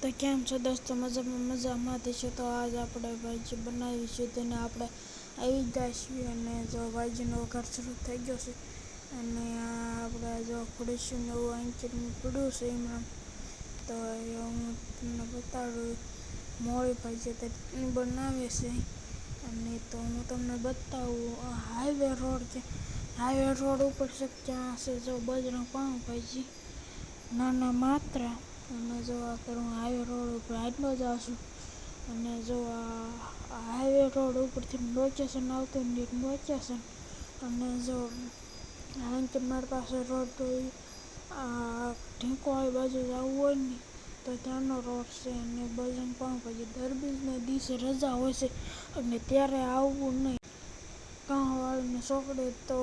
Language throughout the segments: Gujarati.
તો કેમ છો દોસ્તો? મજામાં છે. તો આજ આપણે ભાજી બનાવીશું તેને આપણે આવી જઈશું અને જો ભાજીનો વઘાર શરૂ થઈ ગયો છે અને આપણે જો ખોડીશું નવું આંચીને પડ્યું છે એમાં. તો હું તમને બતાડું મોળી ભાજી બનાવે છે અને તો હું તમને બતાવું હાઈવે રોડ ઉપર છે ત્યાં છે જો બજરંગ પાઉંભાજી નાના માત્રા. અને જો હું હાઈવે રોડ ઉપર આટલો જાઉં છું અને જો આ હાઈવે રોડ ઉપરથી લોકેશન આવતું લોકેશન અને જો કે મારી પાસે રોડ તો આ ઢીંકવાળી બાજુ જવું હોય ને તો ત્યાંનો રોડ છે અને બજરંગ પાઉંભાજી દર બીજના દિવસે રજા હોય છે અને ત્યારે આવવું નહીં. કામવાળીને છોકરી તો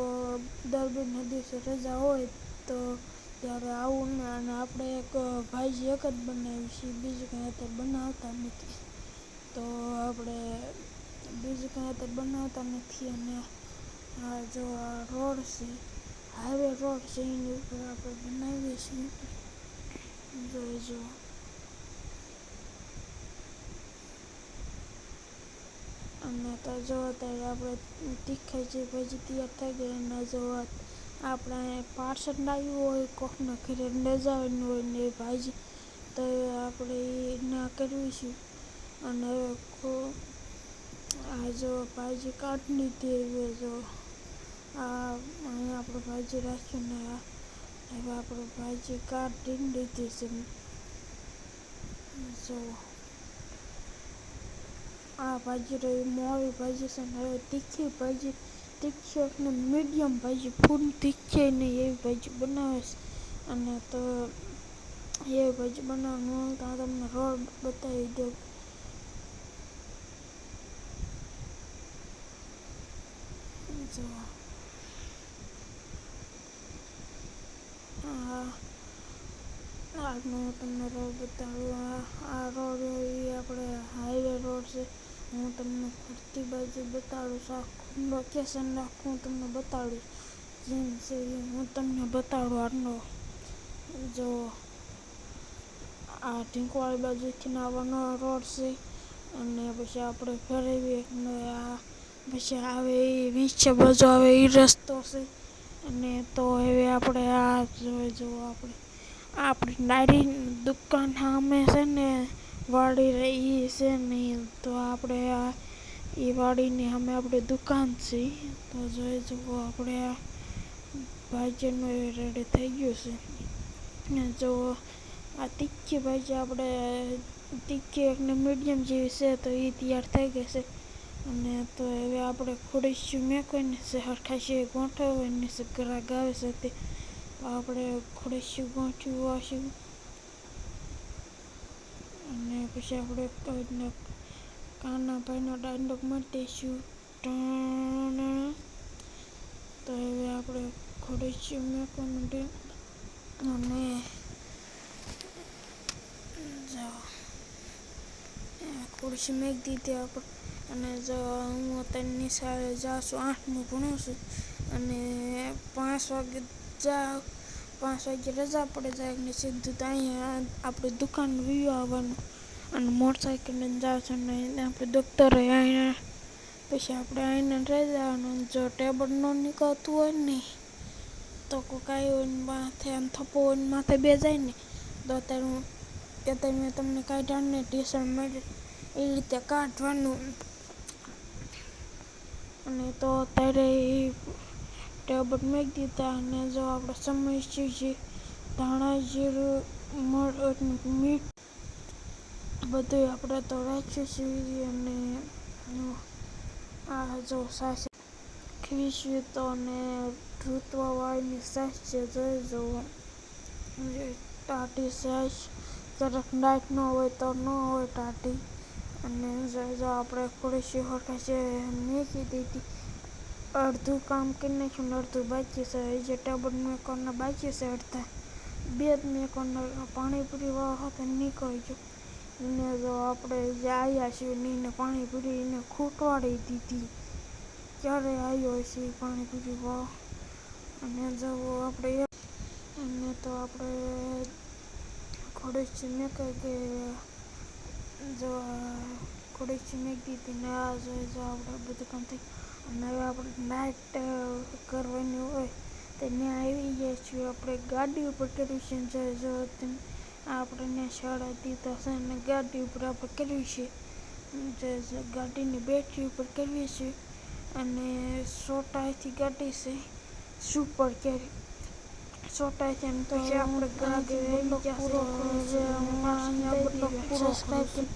દર બીજના દિવસે રજા હોય તો ત્યારે આવું ને. અને આપણે એક ભાજી એક જ બનાવી છીએ, બીજું કંઈ અત્યારે બનાવતા નથી. તો આપણે બીજું કંઈ અત્યારે બનાવતા નથી અને આ જો આ રોડ છે હાઈવે રોડ છે એની ઉપર આપણે બનાવીએ છીએ. જો અને તો જો અત્યારે આપણે તીખાઈ જે ભાજી તૈયાર થઈ ગઈ અને જો આપણે પાર્સલ લાવ્યું હોય કોકના ઘરે લઈ જવાનું હોય ને એ ભાજી તો આપણે એ ના કરવીશું. અને આ જો ભાજી કાઢી લીધી જો અહીંયા આપણે ભાજી રાખ્યું ને હવે આપણે ભાજી કાઢી લીધી છે. જો આ ભાજી રહી મોળી ભાજી છે ને હવે તીખી ભાજી તીખી એટલે મીડિયમ ભાજી ફૂલ તીખી નહીં એવી ભાજી બનાવે છે. અને તો એવી ભાજી બનાવવાનું તો તમને રોડ બતાવી દઉં. જો આજનું તમને રોડ બતાવું. આ રોડ એ આપણે હાઈવે રોડ છે. હું તમને ફરતી બાજુ બતાડું છું, આખું લોકેશન આખું તમને બતાડું જેમ છે હું તમને બતાડું. આટલો જો આ ઢીંકવાળી બાજુથી આવવાનો રોડ છે અને પછી આપણે ફેરવીએ આ પછી આવે એ નીચે બાજુ આવે એ રસ્તો છે. અને તો હવે આપણે આ જો આપણી નારી દુકાન સામે છે ને વાડી રહી છે નહીં તો આપણે એ વાડીની સામે આપણી દુકાન છે. તો જોઈ જુઓ આપણે આ ભાજીનું એ રેડી થઈ ગયું છે. જો આ તીખી ભાજી આપણે તીખી એટલે મીડિયમ જેવી છે તો એ તૈયાર થઈ ગઈ છે. અને તો હવે આપણે ખોડીશું મેકવાની છે હરખાશી ગોઠવવાની છે ગ્રાહક આવે છે તે તો આપણે ખોડીશું ગોઠવી વાશું અને પછી આપણે કાના ભાઈનો ડાયલોગ મારી દઈશું. તો હવે આપણે ખોડીશું મેકવાનું અને જો ખોડીશું મેક દીધી આપણે. અને જો હું અત્યારે નિશાળે જાઉં છું, 8મું ભણું છું અને 5 વાગે રજા પડે જાય ને સીધું તો અહીંયા આપણી દુકાન વ્યૂ આવવાનું અને મોટરસાઇકલ લઈને જાઉં છું ને આપણે દોકતરે અહીંયા પછી આપણે આવીને રહી જવાનું. જો ટેબલ ન નીકળતું હોય ને તો કોઈ કાંઈ હોય ને માથે આમ થપ્પો હોય ને માથે બે જાય ને તો અત્યારે મેં તમને કાઢ્યા ને ટીશર્ટ મળી એ રીતે કાઢવાનું. અને તો અત્યારે એ ટેબલ મૂકી દીધા અને જો આપણે સમજશું જે ધાણા જીરું મીઠ બધું આપણે તો રાખ્યું છે. અને આ જો સાસ ખીશું તો અને ઋતુવાળીની સાસ છે જોઈ જુઓ ટાટી સાસ જરાક ડાયટ ન હોય તો ન હોય ટાટી. અને જો આપણે ખોડીશું હરખાશે મૂકી દીધી અડધું કામ કરી નાખ્યું ને અડધું બાકી છે. જે ટેબલ મેકવાના બાકી છે અડધા બે જ મેકવાના પાણીપુરી વાળા સાથે નીકળી ગયો એને જો આપણે જે આવ્યા છીએ એને પાણીપુરી એને ખૂટવાડી દીધી ક્યારે આવ્યો છે પાણીપુરી વાળો. અને જો આપણે અને તો આપણે ખોડીથી મેં કહે કે જો ખોડીથી મેં કીધી ને આ જો આપણે બધું કામ થઈ. અને હવે આપણે નાઇટ કરવાની હોય તો ત્યાં આવી ગયા છીએ. આપણે ગાડી ઉપર કરવી છે. જો આપણે ત્યાં દીધા છે અને ગાડી ઉપર આપણે કરવી છે. ગાડીની બેટરી ઉપર કરવી છે અને સોટાઈથી ગાડી છે સુપર કેરી સોટાઈથી એમ તો આપણે ગાડી પૂરો સબસ્ક્રાઈબ